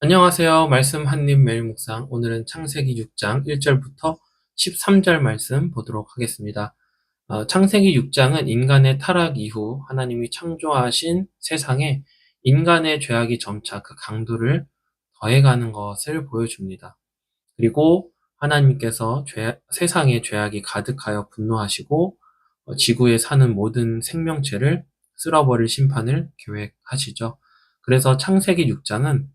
안녕하세요. 말씀 한입 매일 묵상. 오늘은 창세기 6장 1절부터 13절 말씀 보도록 하겠습니다. 창세기 6장은 인간의 타락 이후 하나님이 창조하신 세상에 인간의 죄악이 점차 그 강도를 더해가는 것을 보여줍니다. 그리고 하나님께서 세상에 죄악이 가득하여 분노하시고 지구에 사는 모든 생명체를 쓸어버릴 심판을 계획하시죠. 그래서 창세기 6장은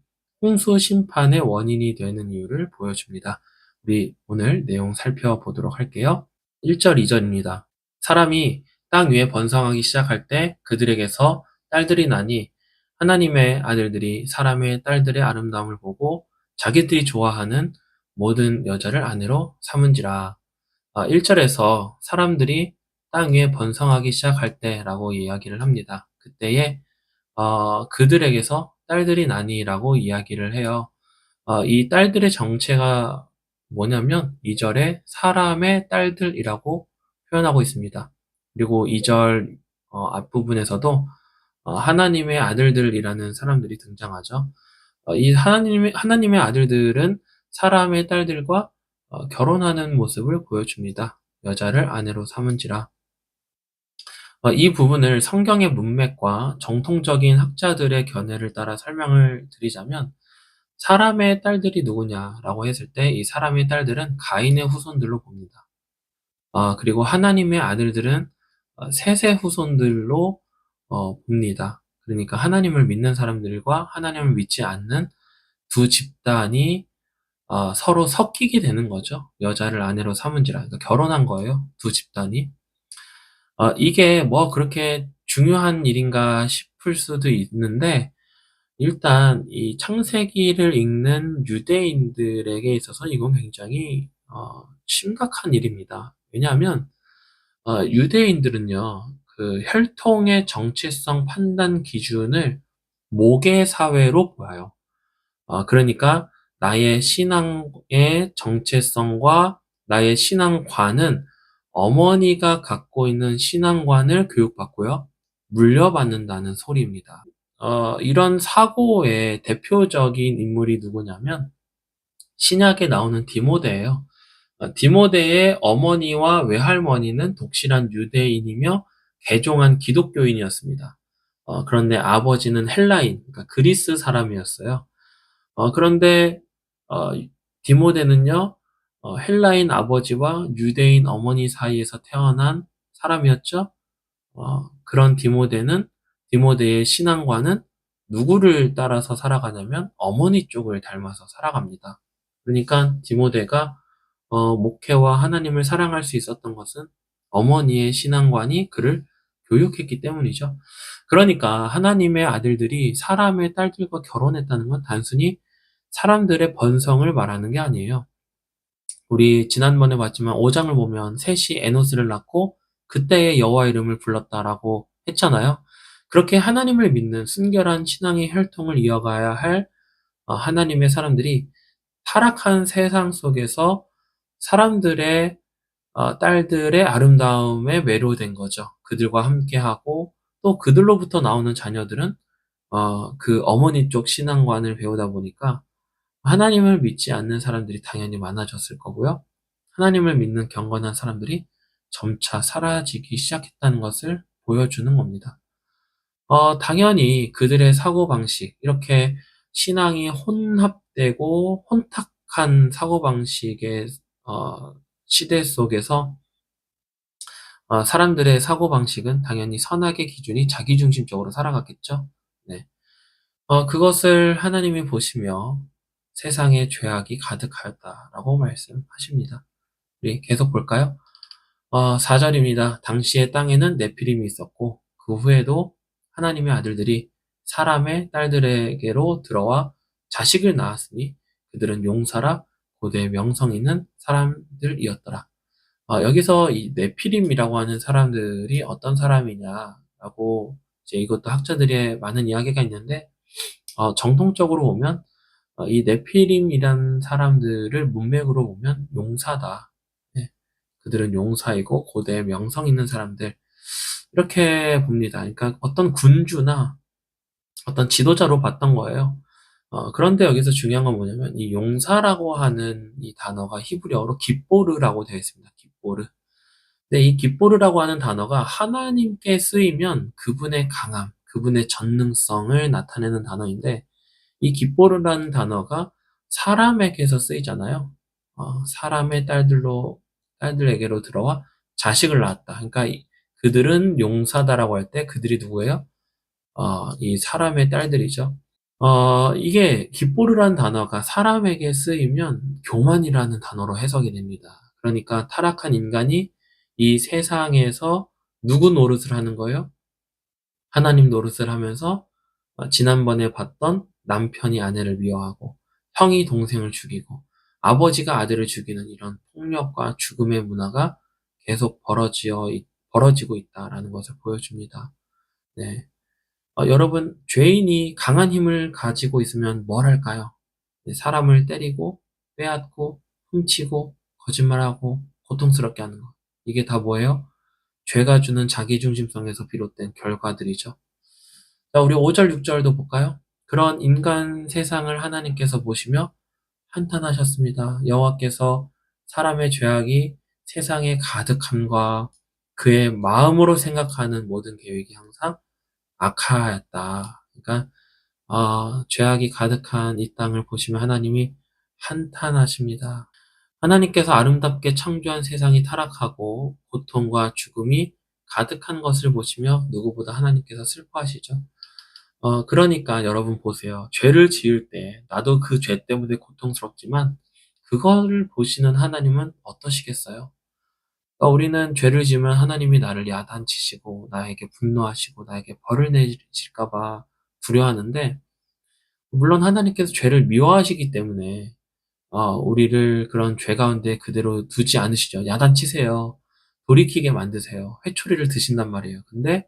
홍수 심판의 원인이 되는 이유를 보여줍니다. 우리 오늘 내용 살펴보도록 할게요. 1절, 2절입니다. 사람이 땅 위에 번성하기 시작할 때 그들에게서 딸들이 나니 하나님의 아들들이 사람의 딸들의 아름다움을 보고 자기들이 좋아하는 모든 여자를 아내로 삼은지라. 1절에서 사람들이 땅 위에 번성하기 시작할 때라고 이야기를 합니다. 그때에 그들에게서 딸들이 나니라고 이야기를 해요. 이 딸들의 정체가 뭐냐면 2절에 사람의 딸들이라고 표현하고 있습니다. 그리고 2절 앞부분에서도 하나님의 아들들이라는 사람들이 등장하죠. 이 하나님의 아들들은 사람의 딸들과 결혼하는 모습을 보여줍니다. 여자를 아내로 삼은지라. 이 부분을 성경의 문맥과 정통적인 학자들의 견해를 따라 설명을 드리자면 사람의 딸들이 누구냐라고 했을 때 이 사람의 딸들은 가인의 후손들로 봅니다. 그리고 하나님의 아들들은 셋의 후손들로 봅니다. 그러니까 하나님을 믿는 사람들과 하나님을 믿지 않는 두 집단이 서로 섞이게 되는 거죠. 여자를 아내로 삼은지라. 그러니까 결혼한 거예요. 두 집단이. 이게 뭐 그렇게 중요한 일인가 싶을 수도 있는데 일단 이 창세기를 읽는 유대인들에게 있어서 이건 굉장히 심각한 일입니다. 왜냐하면 유대인들은요, 그 혈통의 정체성 판단 기준을 모계 사회로 보아요. 그러니까 나의 신앙의 정체성과 나의 신앙관은 어머니가 갖고 있는 신앙관을 교육받고요, 물려받는다는 소리입니다. 이런 사고의 대표적인 인물이 누구냐면 신약에 나오는 디모데예요. 디모데의 어머니와 외할머니는 독실한 유대인이며 개종한 기독교인이었습니다. 그런데 아버지는 헬라인, 그러니까 그리스 사람이었어요. 그런데 어, 디모데는요, 헬라인 아버지와 유대인 어머니 사이에서 태어난 사람이었죠. 그런 디모데의 신앙과는 누구를 따라서 살아가냐면 어머니 쪽을 닮아서 살아갑니다. 그러니까 디모데가 목회와 하나님을 사랑할 수 있었던 것은 어머니의 신앙관이 그를 교육했기 때문이죠. 그러니까 하나님의 아들들이 사람의 딸들과 결혼했다는 건 단순히 사람들의 번성을 말하는 게 아니에요. 우리 지난번에 봤지만 5장을 보면 셋이 에노스를 낳고 그때의 여호와 이름을 불렀다라고 했잖아요. 그렇게 하나님을 믿는 순결한 신앙의 혈통을 이어가야 할 하나님의 사람들이 타락한 세상 속에서 사람들의 딸들의 아름다움에 매료된 거죠. 그들과 함께하고 또 그들로부터 나오는 자녀들은 그 어머니 쪽 신앙관을 배우다 보니까 하나님을 믿지 않는 사람들이 당연히 많아졌을 거고요. 하나님을 믿는 경건한 사람들이 점차 사라지기 시작했다는 것을 보여주는 겁니다. 당연히 그들의 사고방식, 이렇게 신앙이 혼합되고 혼탁한 사고방식의 시대 속에서 사람들의 사고방식은 당연히 선악의 기준이 자기중심적으로 살아갔겠죠. 네. 그것을 하나님이 보시며 세상에 죄악이 가득하였다라고 말씀하십니다. 우리 계속 볼까요? 4절입니다. 당시에 땅에는 네피림이 있었고 그 후에도 하나님의 아들들이 사람의 딸들에게로 들어와 자식을 낳았으니 그들은 용사라 고대 명성 있는 사람들이었더라. 여기서 이 네피림이라고 하는 사람들이 어떤 사람이냐라고 이제 이것도 학자들의 많은 이야기가 있는데 정통적으로 보면 이 네피림이란 사람들을 문맥으로 보면 용사다. 네. 그들은 용사이고 고대에 명성 있는 사람들 이렇게 봅니다. 그러니까 어떤 군주나 어떤 지도자로 봤던 거예요. 그런데 여기서 중요한 건 뭐냐면 이 용사라고 하는 이 단어가 히브리어로 깃보르라고 되어 있습니다. 깃보르. 근데 이 깃보르라고 하는 단어가 하나님께 쓰이면 그분의 강함, 그분의 전능성을 나타내는 단어인데 이 깃보르라는 단어가 사람에게서 쓰이잖아요. 사람의 딸들에게로 들어와 자식을 낳았다. 그러니까 그들은 용사다라고 할 때 그들이 누구예요? 이 사람의 딸들이죠. 이게 깃보르라는 단어가 사람에게 쓰이면 교만이라는 단어로 해석이 됩니다. 그러니까 타락한 인간이 이 세상에서 누구 노릇을 하는 거예요? 하나님 노릇을 하면서 지난번에 봤던 남편이 아내를 미워하고 형이 동생을 죽이고 아버지가 아들을 죽이는 이런 폭력과 죽음의 문화가 계속 벌어지고 있다라는 것을 보여줍니다. 네. 여러분, 죄인이 강한 힘을 가지고 있으면 뭘 할까요? 네, 사람을 때리고, 빼앗고, 훔치고, 거짓말하고, 고통스럽게 하는 것. 이게 다 뭐예요? 죄가 주는 자기중심성에서 비롯된 결과들이죠. 자, 우리 5절, 6절도 볼까요? 그런 인간 세상을 하나님께서 보시며 한탄하셨습니다. 여호와께서 사람의 죄악이 세상에 가득함과 그의 마음으로 생각하는 모든 계획이 항상 악하였다. 그러니까 죄악이 가득한 이 땅을 보시면 하나님이 한탄하십니다. 하나님께서 아름답게 창조한 세상이 타락하고 고통과 죽음이 가득한 것을 보시며 누구보다 하나님께서 슬퍼하시죠. 그러니까 여러분 보세요. 죄를 지을 때 나도 그 죄 때문에 고통스럽지만 그거를 보시는 하나님은 어떠시겠어요? 그러니까 우리는 죄를 지으면 하나님이 나를 야단치시고 나에게 분노하시고 나에게 벌을 내리실까 봐 두려워하는데 물론 하나님께서 죄를 미워하시기 때문에 우리를 그런 죄 가운데 그대로 두지 않으시죠. 야단치세요. 돌이키게 만드세요. 회초리를 드신단 말이에요. 근데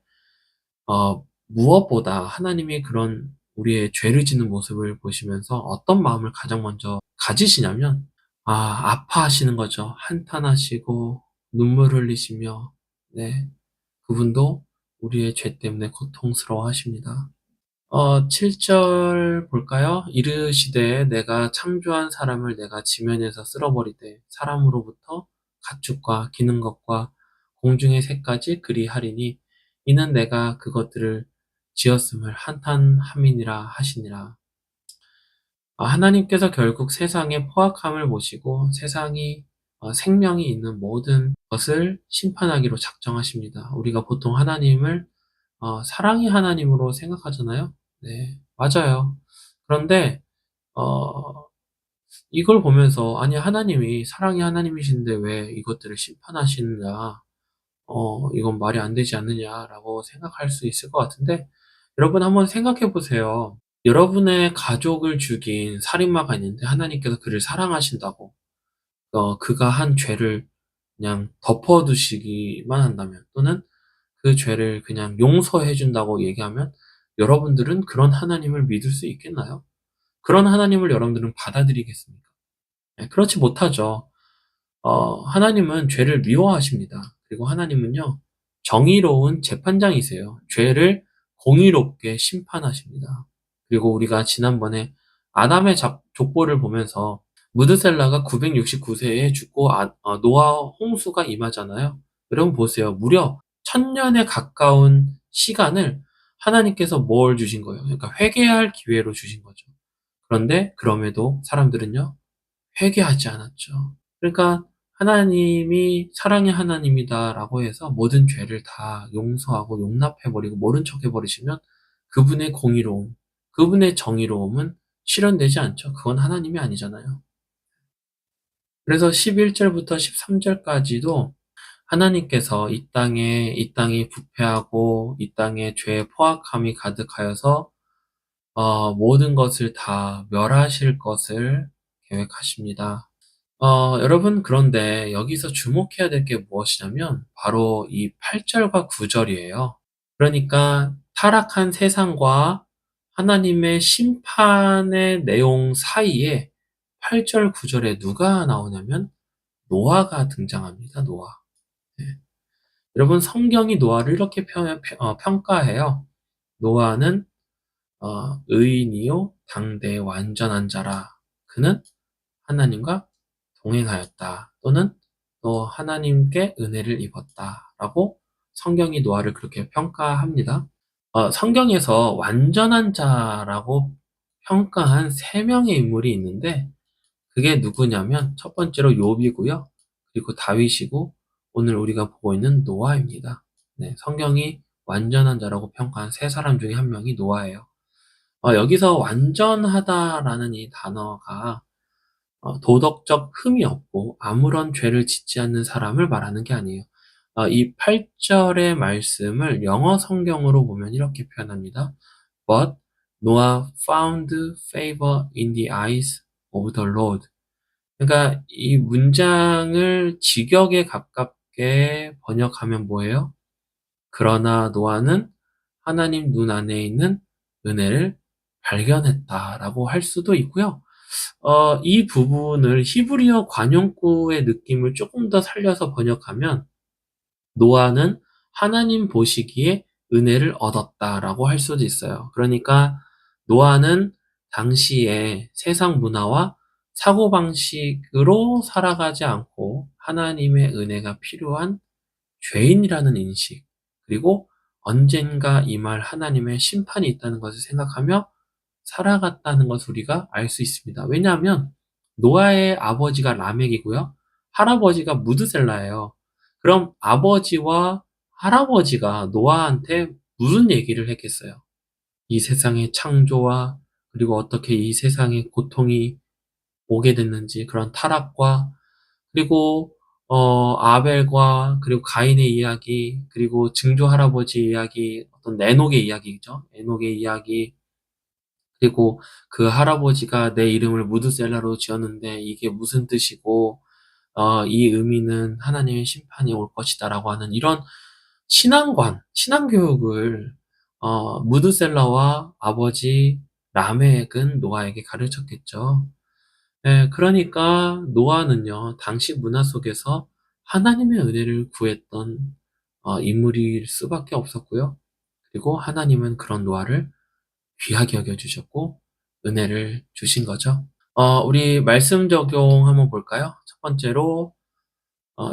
무엇보다 하나님이 그런 우리의 죄를 짓는 모습을 보시면서 어떤 마음을 가장 먼저 가지시냐면 아파하시는 거죠. 한탄하시고 눈물 흘리시며 네, 그분도 우리의 죄 때문에 고통스러워하십니다. 7절 볼까요? 이르시되 내가 창조한 사람을 내가 지면에서 쓸어버리되 사람으로부터 가축과 기는 것과 공중의 새까지 그리하리니 이는 내가 그것들을 지었음을 한탄함이니라 하시니라. 하나님께서 결국 세상의 포악함을 보시고 세상이 생명이 있는 모든 것을 심판하기로 작정하십니다. 우리가 보통 하나님을 사랑의 하나님으로 생각하잖아요. 네, 맞아요. 그런데 어, 이걸 보면서 아니 하나님이 사랑의 하나님이신데 왜 이것들을 심판하시느냐? 이건 말이 안 되지 않느냐라고 생각할 수 있을 것 같은데 여러분 한번 생각해 보세요. 여러분의 가족을 죽인 살인마가 있는데 하나님께서 그를 사랑하신다고 그가 한 죄를 그냥 덮어두시기만 한다면 또는 그 죄를 그냥 용서해 준다고 얘기하면 여러분들은 그런 하나님을 믿을 수 있겠나요? 그런 하나님을 여러분들은 받아들이겠습니까? 네, 그렇지 못하죠. 하나님은 죄를 미워하십니다. 그리고 하나님은요, 정의로운 재판장이세요. 죄를 공의롭게 심판하십니다. 그리고 우리가 지난번에 아담의 족보를 보면서 무드셀라가 969세에 죽고 노아 홍수가 임하잖아요. 여러분 보세요. 무려 1000년에 가까운 시간을 하나님께서 뭘 주신 거예요? 그러니까 회개할 기회로 주신 거죠. 그런데 그럼에도 사람들은요, 회개하지 않았죠. 그러니까 하나님이 사랑의 하나님이다라고 해서 모든 죄를 다 용서하고 용납해버리고 모른 척해버리시면 그분의 공의로움, 그분의 정의로움은 실현되지 않죠. 그건 하나님이 아니잖아요. 그래서 11절부터 13절까지도 하나님께서 이 땅이 부패하고 이 땅에 죄의 포악함이 가득하여서 모든 것을 다 멸하실 것을 계획하십니다. 여러분, 그런데 여기서 주목해야 될 게 무엇이냐면, 바로 이 8절과 9절이에요. 그러니까, 타락한 세상과 하나님의 심판의 내용 사이에 8절, 9절에 누가 나오냐면, 노아가 등장합니다, 노아. 네. 여러분, 성경이 노아를 이렇게 평가해요. 노아는 의인이요 당대의 완전한 자라. 그는 하나님과 동행하였다. 또는 또 하나님께 은혜를 입었다라고 성경이 노아를 그렇게 평가합니다. 성경에서 완전한 자라고 평가한 세 명의 인물이 있는데 그게 누구냐면 첫 번째로 욥이고요. 그리고 다윗이고 오늘 우리가 보고 있는 노아입니다. 네, 성경이 완전한 자라고 평가한 세 사람 중에 한 명이 노아예요. 여기서 완전하다라는 이 단어가 도덕적 흠이 없고 아무런 죄를 짓지 않는 사람을 말하는 게 아니에요. 이 8절의 말씀을 영어 성경으로 보면 이렇게 표현합니다. But Noah found favor in the eyes of the Lord. 그러니까 이 문장을 직역에 가깝게 번역하면 뭐예요? 그러나 노아는 하나님 눈 안에 있는 은혜를 발견했다라고 할 수도 있고요. 이 부분을 히브리어 관용구의 느낌을 조금 더 살려서 번역하면 노아는 하나님 보시기에 은혜를 얻었다라고 할 수도 있어요. 그러니까 노아는 당시에 세상 문화와 사고방식으로 살아가지 않고 하나님의 은혜가 필요한 죄인이라는 인식, 그리고 언젠가 임할 하나님의 심판이 있다는 것을 생각하며 살아갔다는 것을 우리가 알 수 있습니다. 왜냐하면 노아의 아버지가 라멕이고요. 할아버지가 무드셀라예요. 그럼 아버지와 할아버지가 노아한테 무슨 얘기를 했겠어요? 이 세상의 창조와 그리고 어떻게 이 세상에 고통이 오게 됐는지 그런 타락과 그리고 아벨과 그리고 가인의 이야기 그리고 증조 할아버지 이야기 어떤 에녹의 이야기죠. 에녹의 이야기 그리고 그 할아버지가 내 이름을 무드셀라로 지었는데 이게 무슨 뜻이고 이 의미는 하나님의 심판이 올 것이다라고 하는 이런 신앙 교육을 무드셀라와 아버지 라멕은 노아에게 가르쳤겠죠. 예, 그러니까 노아는요, 당시 문화 속에서 하나님의 은혜를 구했던 인물일 수밖에 없었고요. 그리고 하나님은 그런 노아를 귀하게 여겨주셨고 은혜를 주신 거죠. 우리 말씀 적용 한번 볼까요? 첫 번째로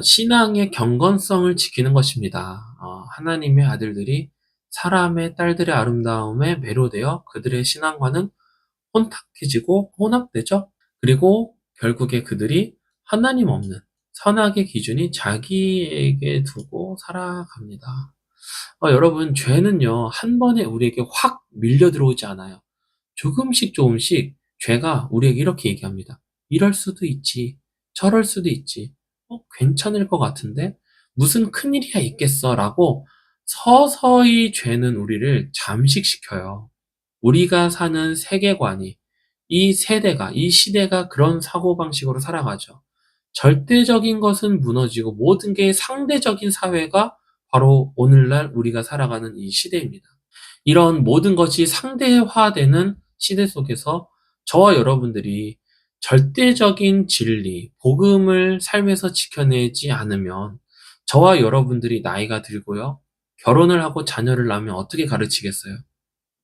신앙의 경건성을 지키는 것입니다. 하나님의 아들들이 사람의 딸들의 아름다움에 매료되어 그들의 신앙과는 혼탁해지고 혼합되죠. 그리고 결국에 그들이 하나님 없는 선악의 기준이 자기에게 두고 살아갑니다. 여러분, 죄는요, 한 번에 우리에게 확 밀려 들어오지 않아요. 조금씩 조금씩 죄가 우리에게 이렇게 얘기합니다. 이럴 수도 있지. 저럴 수도 있지. 괜찮을 것 같은데? 무슨 큰일이야 있겠어? 라고 서서히 죄는 우리를 잠식시켜요. 우리가 사는 세계관이, 이 세대가, 이 시대가 그런 사고방식으로 살아가죠. 절대적인 것은 무너지고 모든 게 상대적인 사회가 바로 오늘날 우리가 살아가는 이 시대입니다. 이런 모든 것이 상대화되는 시대 속에서 저와 여러분들이 절대적인 진리, 복음을 삶에서 지켜내지 않으면 저와 여러분들이 나이가 들고요. 결혼을 하고 자녀를 낳으면 어떻게 가르치겠어요?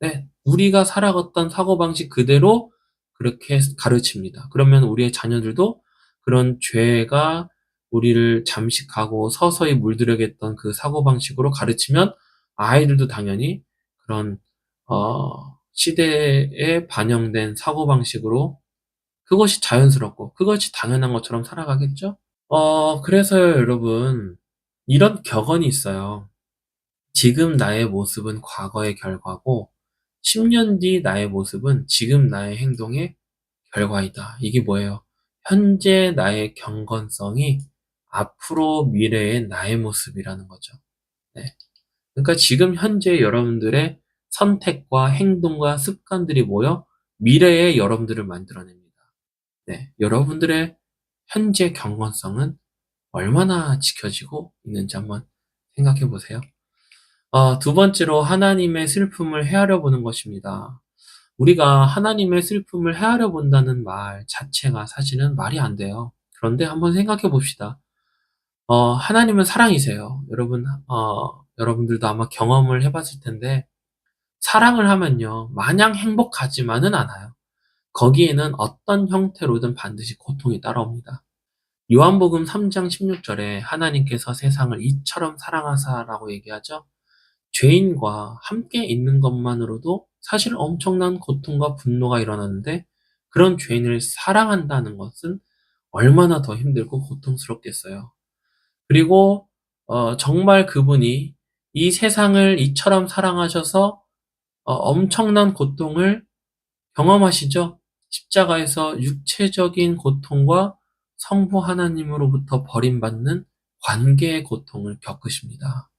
네, 우리가 살아갔던 사고방식 그대로 그렇게 가르칩니다. 그러면 우리의 자녀들도 그런 죄가 우리를 잠식하고 서서히 물들여겠던 그 사고방식으로 가르치면 아이들도 당연히 그런 시대에 반영된 사고방식으로 그것이 자연스럽고 그것이 당연한 것처럼 살아가겠죠? 그래서요, 여러분, 이런 격언이 있어요. 지금 나의 모습은 과거의 결과고 10년 뒤 나의 모습은 지금 나의 행동의 결과이다. 이게 뭐예요? 현재 나의 경건성이 앞으로 미래의 나의 모습이라는 거죠. 네. 그러니까 지금 현재 여러분들의 선택과 행동과 습관들이 모여 미래의 여러분들을 만들어냅니다. 네. 여러분들의 현재 경건성은 얼마나 지켜지고 있는지 한번 생각해 보세요. 두 번째로 하나님의 슬픔을 헤아려 보는 것입니다. 우리가 하나님의 슬픔을 헤아려 본다는 말 자체가 사실은 말이 안 돼요. 그런데 한번 생각해 봅시다. 하나님은 사랑이세요. 여러분들도 아마 경험을 해봤을 텐데, 사랑을 하면요, 마냥 행복하지만은 않아요. 거기에는 어떤 형태로든 반드시 고통이 따라옵니다. 요한복음 3장 16절에 하나님께서 세상을 이처럼 사랑하사라고 얘기하죠. 죄인과 함께 있는 것만으로도 사실 엄청난 고통과 분노가 일어나는데, 그런 죄인을 사랑한다는 것은 얼마나 더 힘들고 고통스럽겠어요. 그리고 정말 그분이 이 세상을 이처럼 사랑하셔서 엄청난 고통을 경험하시죠. 십자가에서 육체적인 고통과 성부 하나님으로부터 버림받는 관계의 고통을 겪으십니다.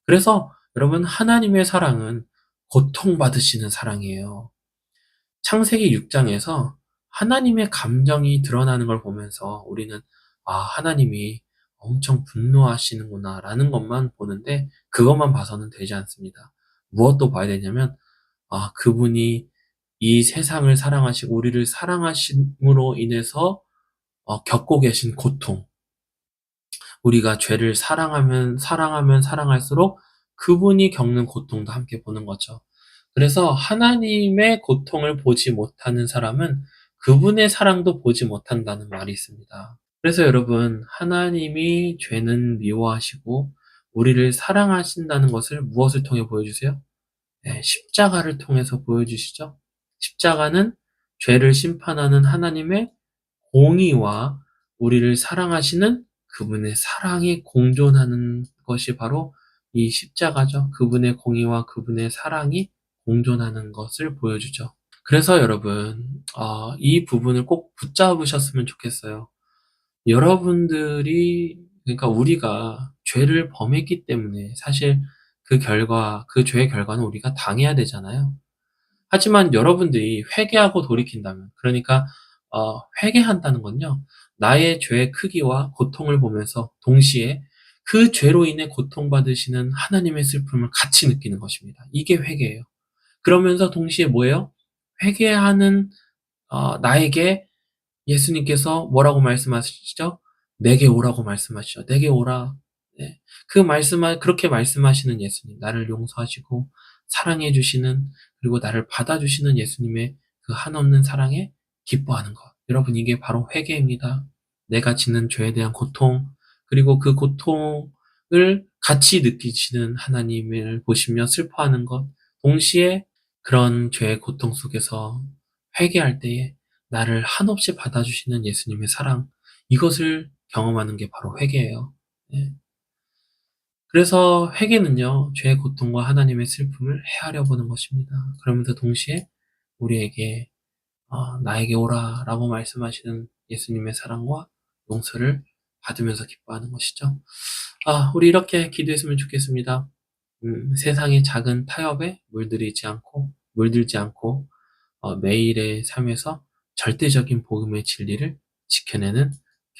그래서 여러분, 하나님의 사랑은 고통받으시는 사랑이에요. 창세기 6장에서 하나님의 감정이 드러나는 걸 보면서 우리는 하나님이 엄청 분노하시는구나 라는 것만 보는데, 그것만 봐서는 되지 않습니다. 무엇도 봐야 되냐면 그분이 이 세상을 사랑하시고 우리를 사랑하심으로 인해서 겪고 계신 고통, 우리가 죄를 사랑하면 사랑할수록 그분이 겪는 고통도 함께 보는 거죠. 그래서 하나님의 고통을 보지 못하는 사람은 그분의 사랑도 보지 못한다는 말이 있습니다. 그래서 여러분, 하나님이 죄는 미워하시고 우리를 사랑하신다는 것을 무엇을 통해 보여주세요? 네, 십자가를 통해서 보여주시죠. 십자가는 죄를 심판하는 하나님의 공의와 우리를 사랑하시는 그분의 사랑이 공존하는 것이 바로 이 십자가죠. 그분의 공의와 그분의 사랑이 공존하는 것을 보여주죠. 그래서 여러분, 이 부분을 꼭 붙잡으셨으면 좋겠어요. 여러분들이, 그러니까 우리가 죄를 범했기 때문에 사실 그 죄의 결과는 우리가 당해야 되잖아요. 하지만 여러분들이 회개하고 돌이킨다면, 그러니까 회개한다는 건요, 나의 죄의 크기와 고통을 보면서 동시에 그 죄로 인해 고통받으시는 하나님의 슬픔을 같이 느끼는 것입니다. 이게 회개예요. 그러면서 동시에 뭐예요? 회개하는 나에게 예수님께서 뭐라고 말씀하시죠? 내게 오라고 말씀하시죠. 내게 오라. 네. 그렇게 말씀하시는 예수님, 나를 용서하시고 사랑해 주시는, 그리고 나를 받아주시는 예수님의 그 한없는 사랑에 기뻐하는 것. 여러분, 이게 바로 회개입니다. 내가 지는 죄에 대한 고통, 그리고 그 고통을 같이 느끼시는 하나님을 보시며 슬퍼하는 것. 동시에 그런 죄의 고통 속에서 회개할 때에 나를 한없이 받아주시는 예수님의 사랑, 이것을 경험하는 게 바로 회개예요. 네. 그래서 회개는요, 죄의 고통과 하나님의 슬픔을 헤아려 보는 것입니다. 그러면서 동시에 우리에게 나에게 오라라고 말씀하시는 예수님의 사랑과 용서를 받으면서 기뻐하는 것이죠. 우리 이렇게 기도했으면 좋겠습니다. 세상의 작은 타협에 물들지 않고 매일의 삶에서 절대적인 복음의 진리를 지켜내는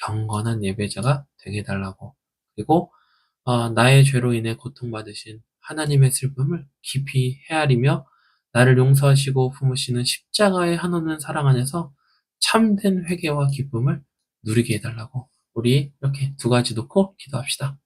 경건한 예배자가 되게 해달라고, 그리고 나의 죄로 인해 고통받으신 하나님의 슬픔을 깊이 헤아리며 나를 용서하시고 품으시는 십자가의 한없는 사랑 안에서 참된 회개와 기쁨을 누리게 해달라고, 우리 이렇게 두 가지 놓고 기도합시다.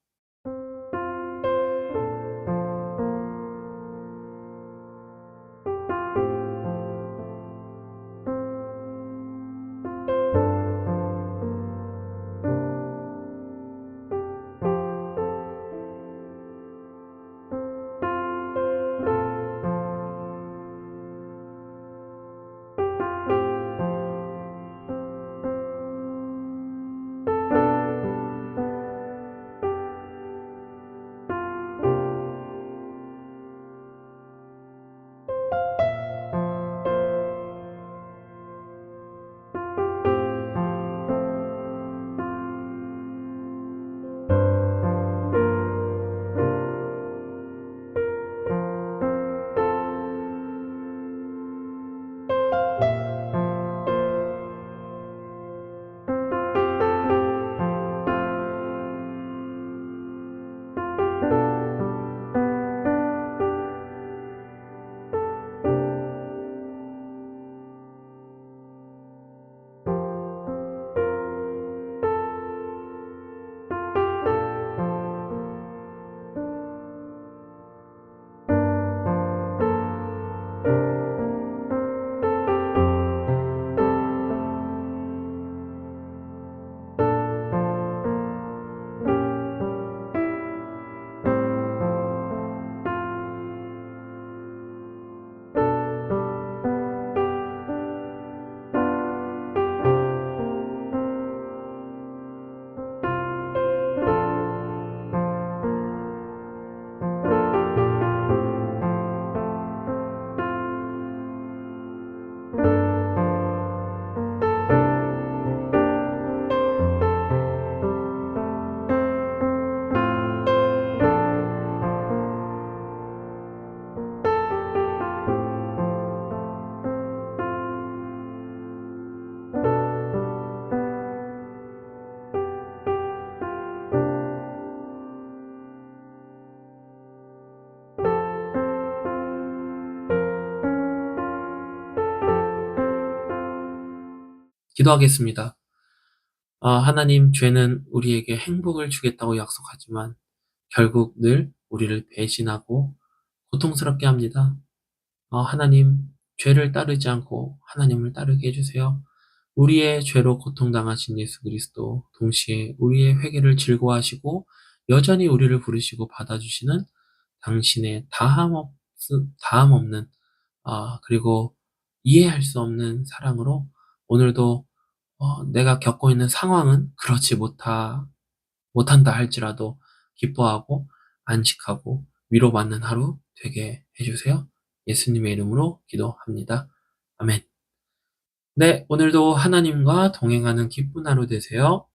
기도하겠습니다. 하나님, 죄는 우리에게 행복을 주겠다고 약속하지만 결국 늘 우리를 배신하고 고통스럽게 합니다. 하나님, 죄를 따르지 않고 하나님을 따르게 해주세요. 우리의 죄로 고통당하신 예수 그리스도, 동시에 우리의 회개를 즐거워하시고 여전히 우리를 부르시고 받아주시는 당신의 다함 없는, 그리고 이해할 수 없는 사랑으로 오늘도 내가 겪고 있는 상황은 그렇지 못한다 할지라도 기뻐하고 안식하고 위로받는 하루 되게 해주세요. 예수님의 이름으로 기도합니다. 아멘. 네, 오늘도 하나님과 동행하는 기쁜 하루 되세요.